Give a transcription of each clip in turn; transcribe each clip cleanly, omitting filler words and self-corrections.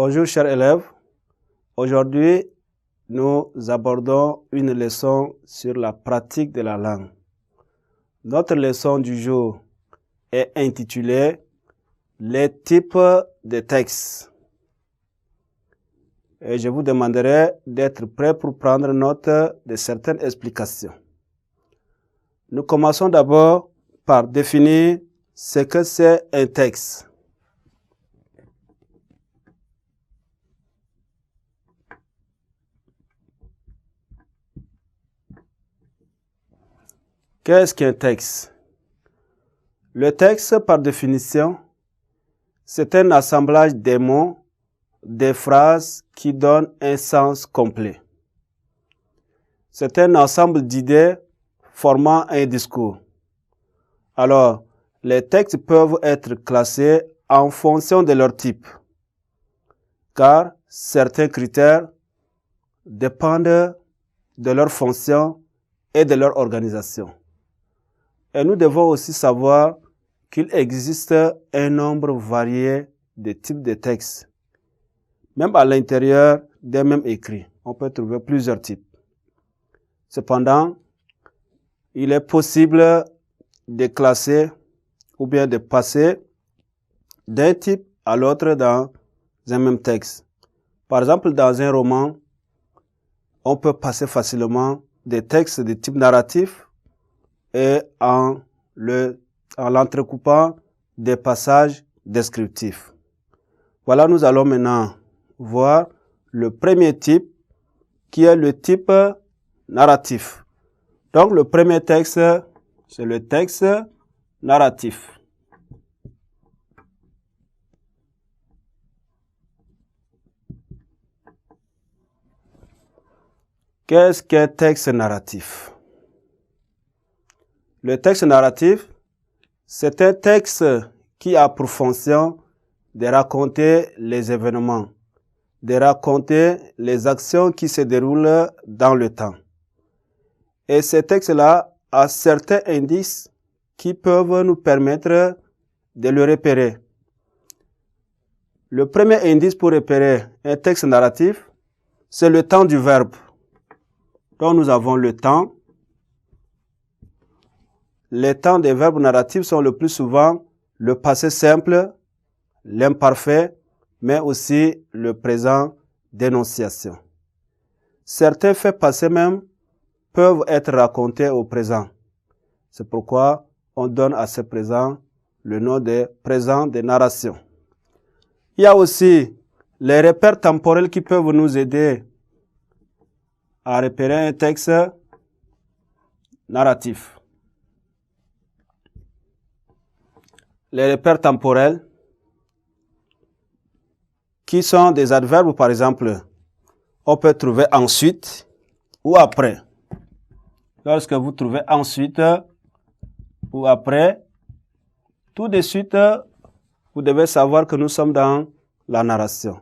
Bonjour chers élèves, aujourd'hui nous abordons une leçon sur la pratique de la langue. Notre leçon du jour est intitulée « Les types de textes ». Et je vous demanderai d'être prêts pour prendre note de certaines explications. Nous commençons d'abord par définir ce que c'est un texte. Qu'est-ce qu'un texte? Le texte, par définition, c'est un assemblage des mots, des phrases qui donnent un sens complet. C'est un ensemble d'idées formant un discours. Alors, les textes peuvent être classés en fonction de leur type, car certains critères dépendent de leur fonction et de leur organisation. Et nous devons aussi savoir qu'il existe un nombre varié de types de textes. Même à l'intérieur des mêmes écrits, on peut trouver plusieurs types. Cependant, il est possible de classer ou bien de passer d'un type à l'autre dans un même texte. Par exemple, dans un roman, on peut passer facilement des textes de type narratif et en l'entrecoupant des passages descriptifs. Voilà, nous allons maintenant voir le premier type qui est le type narratif. Donc, le premier texte, c'est le texte narratif. Qu'est-ce qu'un texte narratif? Le texte narratif, c'est un texte qui a pour fonction de raconter les événements, de raconter les actions qui se déroulent dans le temps. Et ces textes-là ont certains indices qui peuvent nous permettre de le repérer. Le premier indice pour repérer un texte narratif, c'est le temps du verbe. Donc nous avons le temps. Les temps des verbes narratifs sont le plus souvent le passé simple, l'imparfait, mais aussi le présent d'énonciation. Certains faits passés même peuvent être racontés au présent. C'est pourquoi on donne à ce présent le nom de présent de narration. Il y a aussi les repères temporels qui peuvent nous aider à repérer un texte narratif. Les repères temporels qui sont des adverbes, par exemple, on peut trouver ensuite ou après. Lorsque vous trouvez ensuite ou après, tout de suite, vous devez savoir que nous sommes dans la narration.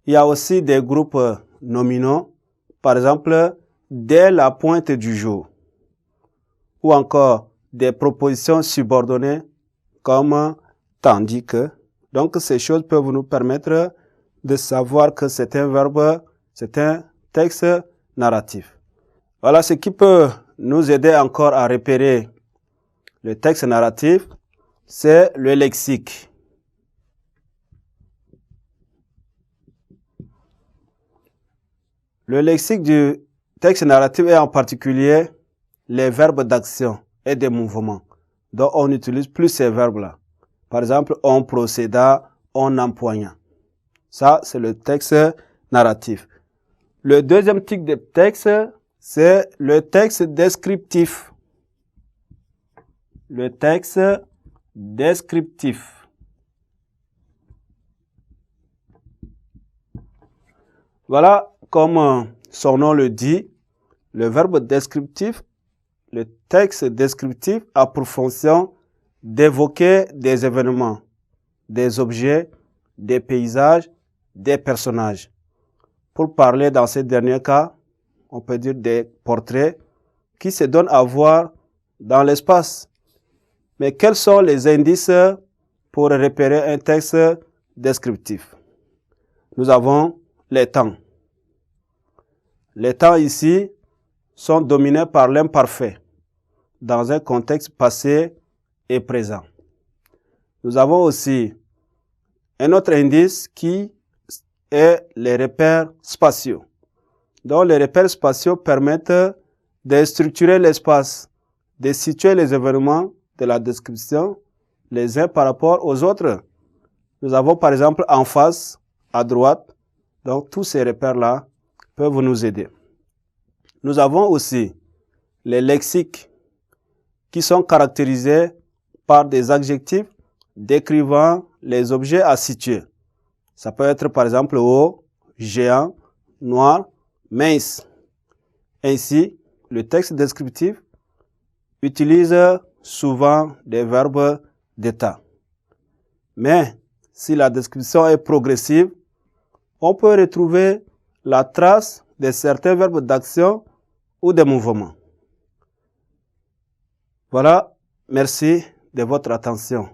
Il y a aussi des groupes nominaux, par exemple, dès la pointe du jour, ou encore des propositions subordonnées comme tandis que. Donc, ces choses peuvent nous permettre de savoir que c'est un verbe, c'est un texte narratif. Voilà ce qui peut nous aider encore à repérer le texte narratif, c'est le lexique. Le lexique du texte narratif est en particulier les verbes d'action et de mouvement. Donc, on utilise plus ces verbes-là. Par exemple, on procéda, on empoigna. Ça, c'est le texte narratif. Le deuxième type de texte, c'est le texte descriptif. Le texte descriptif. Voilà, comme son nom le dit, le verbe descriptif, le texte descriptif a pour fonction d'évoquer des événements, des objets, des paysages, des personnages. Pour parler dans ces derniers cas, on peut dire des portraits qui se donnent à voir dans l'espace. Mais quels sont les indices pour repérer un texte descriptif? nous avons les temps. Les temps ici sont dominés par l'imparfait dans un contexte passé et présent. Nous avons aussi un autre indice qui est les repères spatiaux. Donc les repères spatiaux permettent de structurer l'espace, de situer les événements de la description les uns par rapport aux autres. Nous avons par exemple en face, à droite, donc tous ces repères-là peuvent nous aider. Nous avons aussi les lexiques qui sont caractérisés par des adjectifs décrivant les objets à situer. Ça peut être par exemple haut, géant, noir, mince. Ainsi, le texte descriptif utilise souvent des verbes d'état. Mais si la description est progressive, on peut retrouver la trace de certains verbes d'action ou de mouvement. Voilà, merci de votre attention.